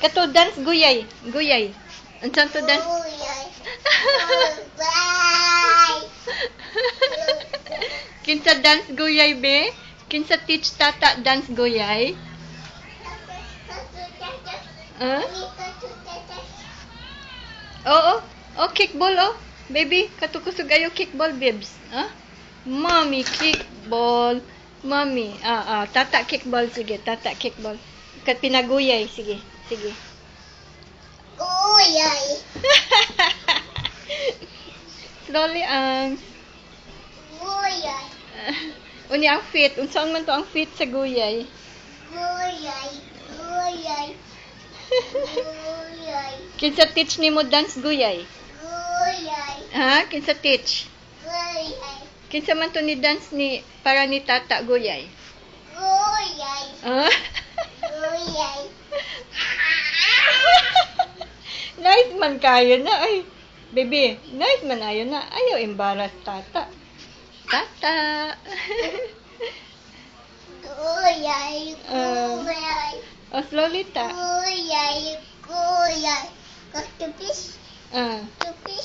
Kato dance guyay. Guyay. Unsan to dance? Kinsa dance guyay be? Kinsa teach tata dance guyay? Oh, kickball oh. Baby, kato kusog ayo kickball bibs. Mommy kickball. Mommy. Tata kickball sige, tata kickball. Kat pinaguyay sige. Sige. Guyay. Slowly ang Guyay. uni ang feet. Unsaon man to ang feet sa guyay? Guyay. Guyay. Guyay. Kinsa teach nimo dance guyay? Guyay. Kinsa teach? Guyay. Kinsa man to ni dance ni para ni tata guyay? Guyay. Guyay. Nice man kayo na ay. Baby, nice man ayo na. Ayaw embarrass tata. Tata. Guyay. Guyay. Slowly ta. Guyay. Guyay. Got the fish. Ah. The fish.